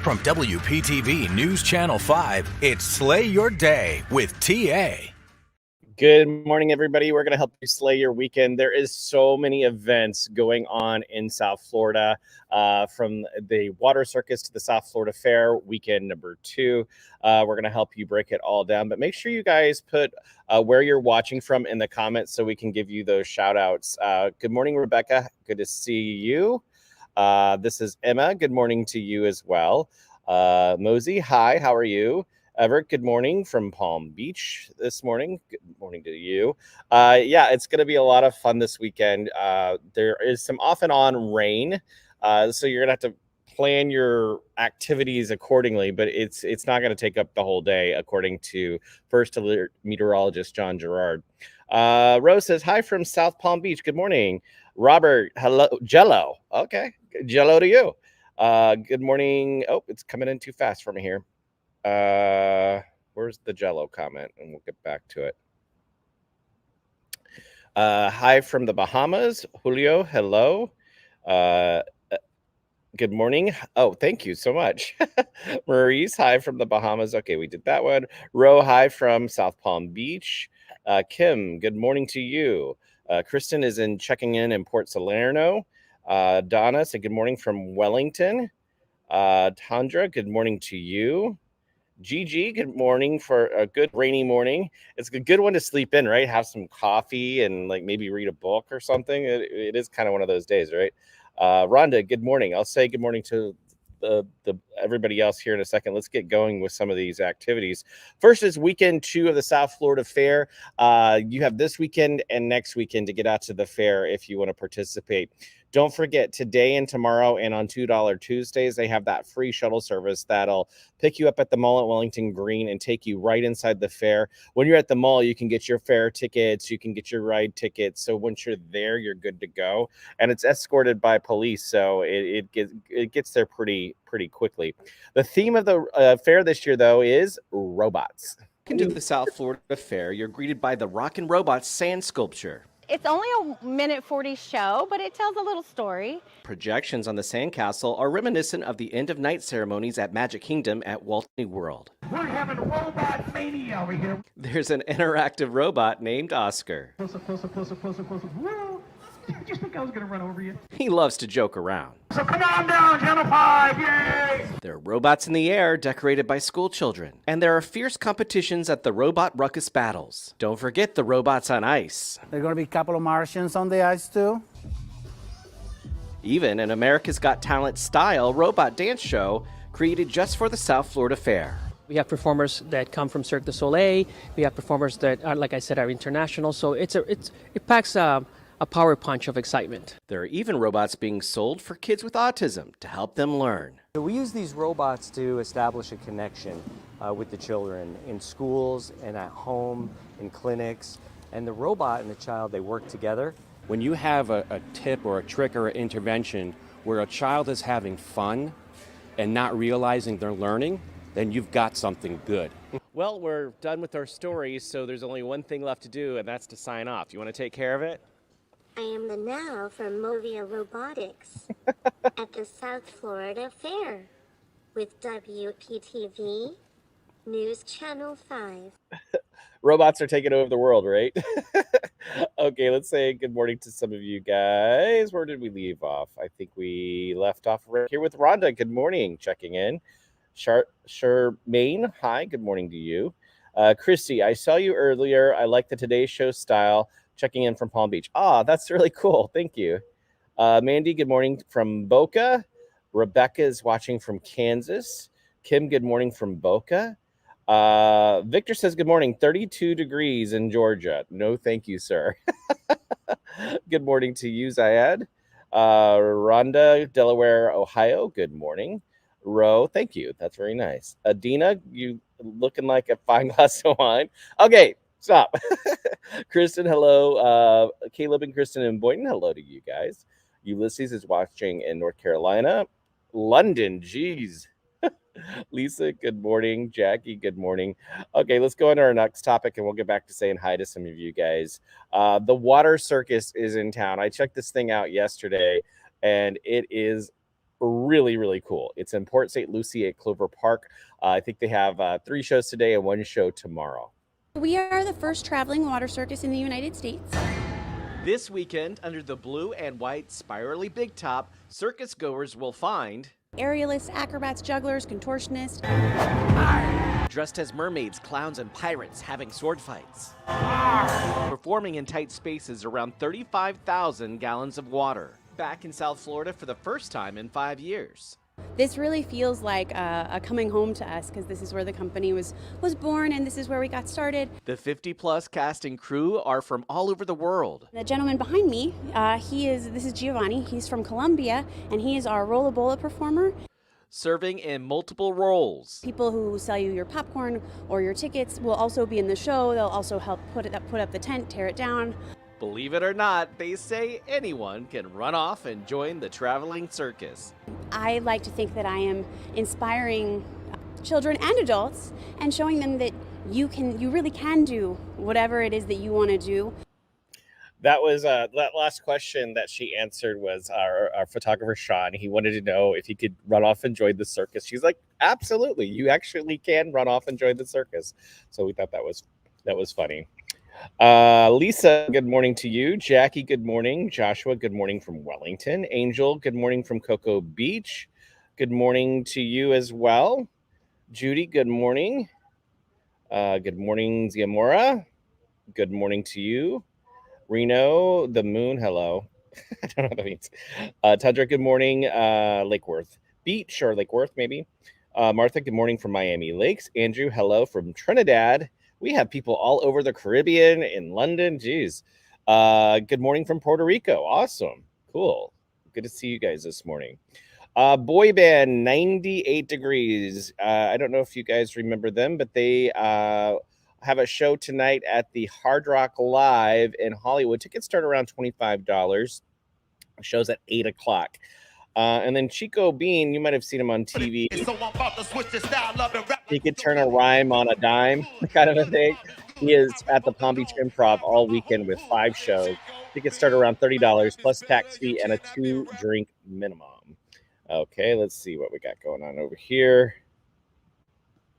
From WPTV News Channel 5, it's Slay Your Day with TA. Good morning, everybody. We're going to help you slay your weekend. There is so many events going on in South Florida, from the Water Circus to the South Florida Fair, weekend number 2. We're going to help you break it all down. But make sure you guys put where you're watching from in the comments so we can give you those shout outs. Good morning, Rebecca. Good to see you. This is Emma. Good morning to you as well. Mosey, hi. How are you? Everett, good morning from Palm Beach this morning. Good morning to you. Yeah, it's going to be a lot of fun this weekend. There is some off and on rain, so you're going to have to plan your activities accordingly, but it's not going to take up the whole day, according to First Alert meteorologist John Gerard. Rose says, hi from South Palm Beach. Good morning. Robert, hello. Jello. Okay, Jello to you. Good morning. Oh, it's coming in too fast for me here. Where's the Jello comment? And we'll get back to it. Hi from the Bahamas. Julio, hello. Good morning. Oh, thank you so much. Maurice, hi from the Bahamas. Okay, we did that one. Ro, hi from South Palm Beach. Kim, good morning to you. Kristen is checking in Port Salerno. Donna said good morning from Wellington. Tandra, good morning to you. Gigi, good morning for a good rainy morning. It's a good one to sleep in, right? Have some coffee and like maybe read a book or something. It is kind of one of those days, right? Rhonda, good morning. I'll say good morning to the everybody else here in a second. Let's get going with some of these activities. First is weekend 2 of the South Florida Fair. You have this weekend and next weekend to get out to the fair if you want to participate. Don't forget, today and tomorrow and on $2 Tuesdays, they have that free shuttle service that'll pick you up at the mall at Wellington Green and take you right inside the fair. When you're at the mall, you can get your fair tickets, you can get your ride tickets. So once you're there, you're good to go. And it's escorted by police, so it gets there pretty quickly. The theme of the fair this year, though, is robots. Welcome to the South Florida Fair. You're greeted by the Rockin' Robots sand sculpture. It's only a minute 40 show, but it tells a little story. Projections on the sandcastle are reminiscent of the end-of-night ceremonies at Magic Kingdom at Walt Disney World. We're having robot mania over here. There's an interactive robot named Oscar. Closer. Whoa. Did you think I was going to run over you? He loves to joke around. So come on down, Channel 5, yay! There are robots in the air decorated by school children. And there are fierce competitions at the Robot Ruckus Battles. Don't forget the robots on ice. There are going to be a couple of Martians on the ice, too. Even an America's Got Talent style robot dance show created just for the South Florida Fair. We have performers that come from Cirque du Soleil. We have performers that are, like I said, are international. So it packs a power punch of excitement. There are even robots being sold for kids with autism to help them learn. So we use these robots to establish a connection with the children in schools and at home, in clinics. And the robot and the child, they work together. When you have a tip or a trick or an intervention where a child is having fun and not realizing they're learning, then you've got something good. Well, we're done with our stories, so there's only one thing left to do, and that's to sign off. You want to take care of it? I am the now from Movia Robotics at the South Florida Fair with WPTV News Channel 5. Robots are taking over the world, right? Okay, let's say good morning to some of you guys. Where did we leave off? I think we left off right here with Rhonda. Good morning, checking in. Charmaine, hi, good morning to you. Christy, I saw you earlier. I like the Today Show style. Checking in from Palm Beach. That's really cool. Thank you. Mandy, good morning from Boca. Rebecca is watching from Kansas. Kim, good morning from Boca. Victor says, good morning. 32 degrees in Georgia. No, thank you, sir. Good morning to you, Zayed. Rhonda, Delaware, Ohio. Good morning. Ro, thank you. That's very nice. Adina, you looking like a fine glass of wine. Okay. Stop. Kristen, hello. Caleb and Kristen and Boynton, hello to you guys. Ulysses is watching in North Carolina. London, geez. Lisa, good morning. Jackie, good morning. Okay, let's go on to our next topic, and we'll get back to saying hi to some of you guys. The Water Circus is in town. I checked this thing out yesterday, and it is really, really cool. It's in Port St. Lucie at Clover Park. I think they have 3 shows today and 1 show tomorrow. We are the first traveling water circus in the United States. This weekend, under the blue and white spirally big top, circus goers will find Aerialists, acrobats, jugglers, contortionists. dressed as mermaids, clowns, and pirates having sword fights. Performing in tight spaces around 35,000 gallons of water. Back in South Florida for the first time in 5 years. This really feels like a coming home to us because this is where the company was born and this is where we got started. The 50-plus cast and crew are from all over the world. The gentleman behind me, this is Giovanni. He's from Colombia and he is our Rollabola performer. Serving in multiple roles. People who sell you your popcorn or your tickets will also be in the show. They'll also help put up the tent, tear it down. Believe it or not, they say anyone can run off and join the traveling circus. I like to think that I am inspiring children and adults and showing them that you really can do whatever it is that you want to do. That was that last question that she answered was our photographer, Sean. He wanted to know if he could run off and join the circus. She's like, absolutely. You actually can run off and join the circus. So we thought that was funny. Lisa, good morning to you. Jackie, good morning. Joshua, good morning from Wellington. Angel, good morning from Cocoa Beach. Good morning to you as well. Judy, good morning. Good morning, Ziamora. Good morning to you. Reno, the moon, hello. I don't know what that means. Tundra, good morning. Lake Worth Beach or Lake Worth, maybe. Martha, good morning from Miami Lakes. Andrew, hello from Trinidad. We have people all over the Caribbean, in London. Geez. Good morning from Puerto Rico. Awesome. Cool. Good to see you guys this morning. Boy band, 98 Degrees. I don't know if you guys remember them, but they have a show tonight at the Hard Rock Live in Hollywood. Tickets start around $25. Show's at 8 o'clock. And then Chico Bean, you might have seen him on TV. He could turn a rhyme on a dime, kind of a thing. He is at the Palm Beach Improv all weekend with 5 shows. Tickets start around $30 plus tax fee and a 2-drink minimum. Okay, let's see what we got going on over here.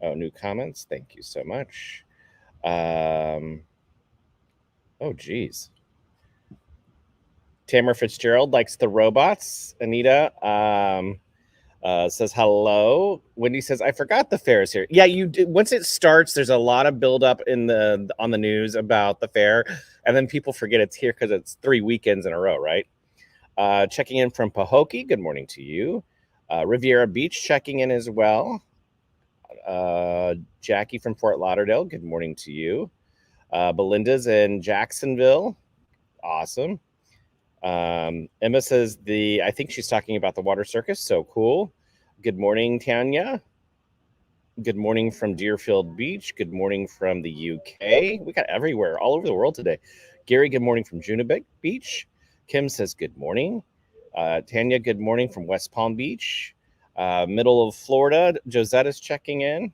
Oh, new comments. Thank you so much. Oh, geez. Tamara Fitzgerald likes the robots. Anita says hello. Wendy says, I forgot the fair is here. Yeah, you do. Once it starts, there's a lot of buildup on the news about the fair, and then people forget it's here because it's 3 weekends in a row, right? Checking in from Pahokee. Good morning to you. Riviera Beach checking in as well. Jackie from Fort Lauderdale. Good morning to you. Belinda's in Jacksonville. Awesome. Emma says I think she's talking about the Water Circus. So cool. Good morning, Tanya. Good morning from Deerfield Beach. Good morning from the UK. We got everywhere, all over the world today. Gary, good morning from Juneau Beach. Kim says good morning. Tanya, good morning from West Palm Beach. Middle of Florida. Josetta's checking in.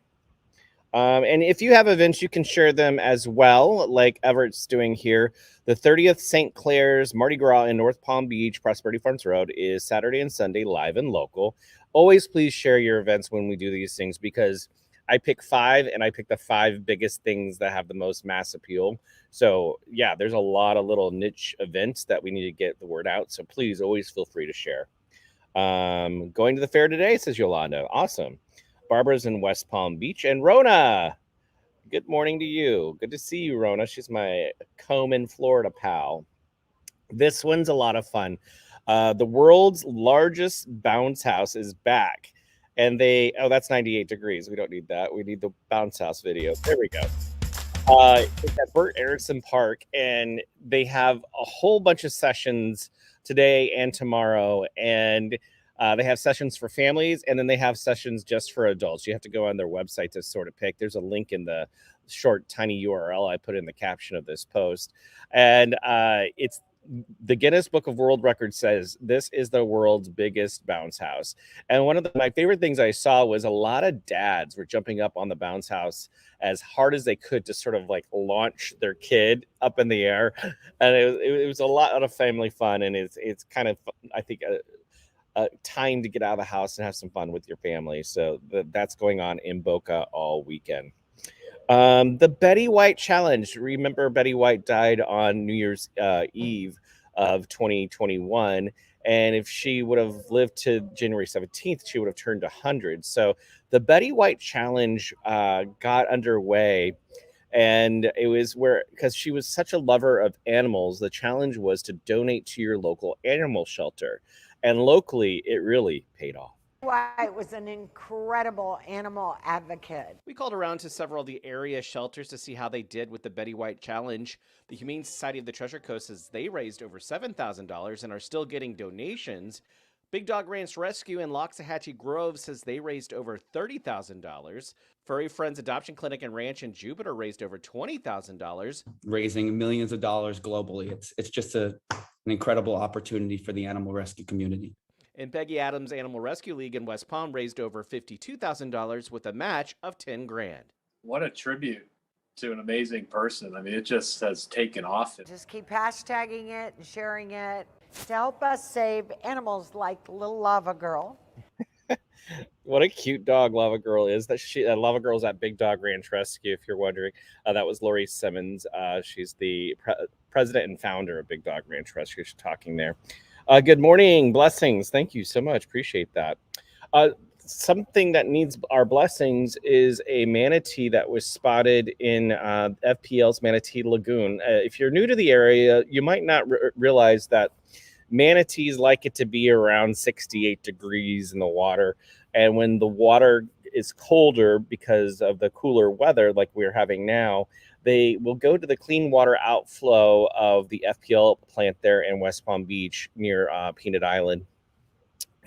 And if you have events, you can share them as well, like Everett's doing here. The 30th St. Clair's Mardi Gras in North Palm Beach, Prosperity Farms Road, is Saturday and Sunday, live and local. Always please share your events when we do these things, because I pick 5, and I pick the 5 biggest things that have the most mass appeal. So, yeah, there's a lot of little niche events that we need to get the word out. So please always feel free to share. Going to the fair today, says Yolanda. Awesome. Barbara's in West Palm Beach. And Rona, good morning to you. Good to see you, Rona. She's my Coleman, Florida pal. This one's a lot of fun. The world's largest bounce house is back. And that's 98 Degrees. We don't need that. We need the bounce house video. There we go. It's at Burt Erickson Park, and they have a whole bunch of sessions today and tomorrow. And they have sessions for families, and then they have sessions just for adults. You have to go on their website to sort of pick. There's a link in the short, tiny URL I put in the caption of this post. And it's the Guinness Book of World Records says this is the world's biggest bounce house. And one of my favorite things I saw was a lot of dads were jumping up on the bounce house as hard as they could to sort of like launch their kid up in the air. And it was a lot of family fun. And it's kind of, I think, time to get out of the house and have some fun with your family. So that's going on in Boca all weekend. The Betty White Challenge. Remember, Betty White died on New Year's Eve of 2021. And if she would have lived to January 17th, she would have turned 100. So the Betty White Challenge got underway. And it was because she was such a lover of animals, the challenge was to donate to your local animal shelter. And locally, it really paid off. White was an incredible animal advocate. We called around to several of the area shelters to see how they did with the Betty White Challenge. The Humane Society of the Treasure Coast says they raised over $7,000 and are still getting donations. Big Dog Ranch Rescue in Loxahatchee Grove says they raised over $30,000. Furry Friends Adoption Clinic and Ranch in Jupiter raised over $20,000. Raising millions of dollars globally. It's just an incredible opportunity for the animal rescue community. And Peggy Adams Animal Rescue League in West Palm raised over $52,000 with a match of $10,000. What a tribute to an amazing person. I mean, it just has taken off. Just keep hashtagging it and sharing it to help us save animals like little Lava Girl. What a cute dog Lava Girl is. Lava Girl's at Big Dog Ranch Rescue, if you're wondering. That was Lori Simmons. She's the president and founder of Big Dog Ranch Rescue. She's talking there. Good morning. Blessings. Thank you so much. Appreciate that. Something that needs our blessings is a manatee that was spotted in FPL's Manatee Lagoon. If you're new to the area, you might not realize that manatees like it to be around 68 degrees in the water. And when the water is colder because of the cooler weather like we're having now, they will go to the clean water outflow of the FPL plant there in West Palm Beach near Peanut Island.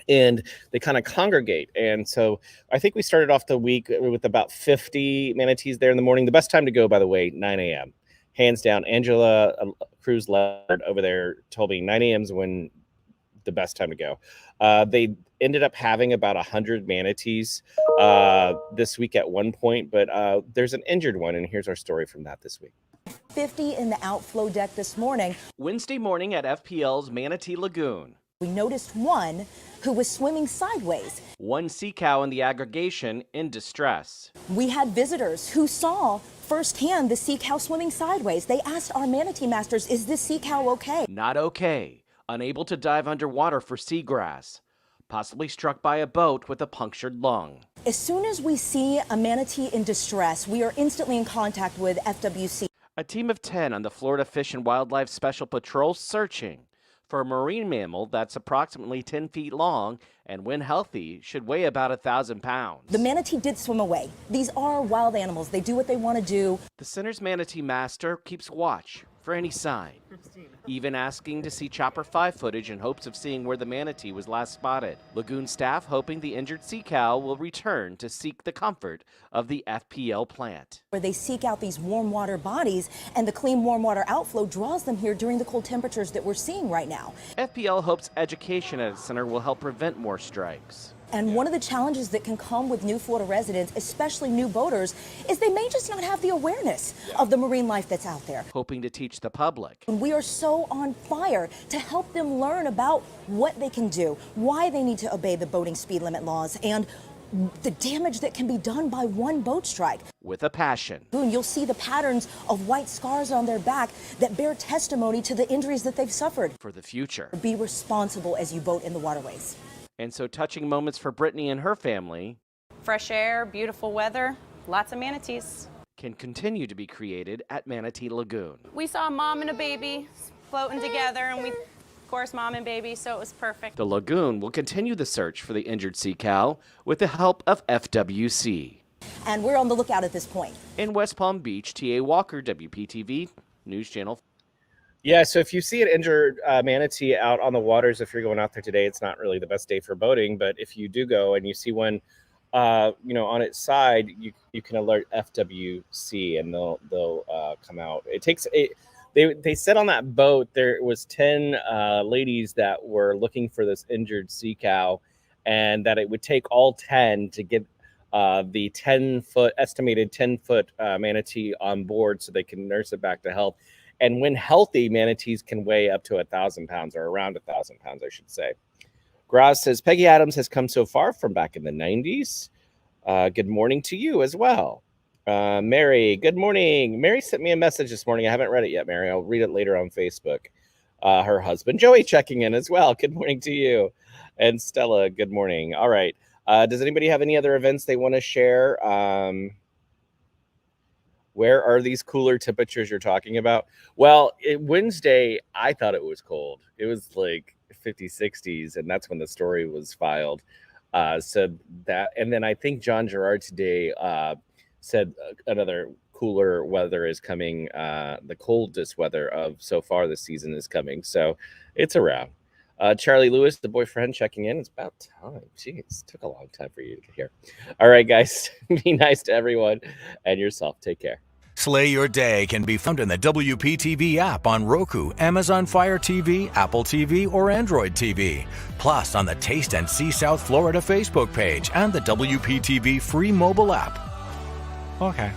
And they kind of congregate. And so I think we started off the week with about 50 manatees there in the morning. The best time to go, by the way, 9 a.m. Hands down. Angela Cruz Leonard over there told me 9 a.m. is when the best time to go. They ended up having about 100 manatees this week at one point, but there's an injured one, and here's our story from that this week. 50 in the outflow deck this morning. Wednesday morning at FPL's Manatee Lagoon. We noticed one who was swimming sideways. One sea cow in the aggregation in distress. We had visitors who saw firsthand the sea cow swimming sideways. They asked our manatee masters, is this sea cow okay? Not okay. Unable to dive underwater for seagrass. Possibly struck by a boat with a punctured lung. As soon as we see a manatee in distress, we are instantly in contact with FWC. A team of 10 on the Florida Fish and Wildlife Special Patrol searching for a marine mammal that's approximately 10 feet long and, when healthy, should weigh about 1,000 pounds. The manatee did swim away. These are wild animals. They do what they want to do. The center's manatee master keeps watch for any sign, even asking to see Chopper 5 footage in hopes of seeing where the manatee was last spotted. Lagoon staff hoping the injured sea cow will return to seek the comfort of the FPL plant. Where they seek out these warm water bodies, and the clean warm water outflow draws them here during the cold temperatures that we're seeing right now. FPL hopes education at its center will help prevent more strikes. And one of the challenges that can come with new Florida residents, especially new boaters, is they may just not have the awareness of the marine life that's out there. Hoping to teach the public. And we are so on fire to help them learn about what they can do, why they need to obey the boating speed limit laws, and the damage that can be done by one boat strike. With a passion. You'll see the patterns of white scars on their back that bear testimony to the injuries that they've suffered. For the future. Be responsible as you boat in the waterways. And so touching moments for Brittany and her family. Fresh air, beautiful weather, lots of manatees. Can continue to be created at Manatee Lagoon. We saw a mom and a baby floating together, and we, of course, mom and baby, so it was perfect. The lagoon will continue the search for the injured sea cow with the help of FWC. And we're on the lookout at this point. In West Palm Beach, T.A. Walker, WPTV, News Channel. Yeah, so if you see an injured manatee out on the waters, if you're going out there today, it's not really the best day for boating. But if you do go and you see one, on its side, you can alert FWC and they'll come out. It takes they said on that boat there was 10 ladies that were looking for this injured sea cow, and that it would take all 10 to get the estimated 10-foot manatee on board so they can nurse it back to health. And when healthy, manatees can weigh up to 1,000 pounds, or around 1,000 pounds, I should say. Graz says, Peggy Adams has come so far from back in the 90s. Good morning to you as well. Mary, good morning. Mary sent me a message this morning. I haven't read it yet, Mary. I'll read it later on Facebook. Her husband, Joey, checking in as well. Good morning to you. And Stella, good morning. All right. Does anybody have any other events they want to share? Where are these cooler temperatures you're talking about? Well, Wednesday, I thought it was cold. It was like 50s, 60s, and that's when the story was filed. So that, and then I think John Gerard today said another cooler weather is coming. The coldest weather of so far this season is coming. So it's around. Charlie Lewis, the boyfriend, checking in. It's about time. Jeez, took a long time for you to get here. All right, guys, be nice to everyone and yourself. Take care. Slay Your Day can be found in the WPTV app on Roku, Amazon Fire TV, Apple TV, or Android TV. Plus on the Taste and See South Florida Facebook page and the WPTV free mobile app. Okay.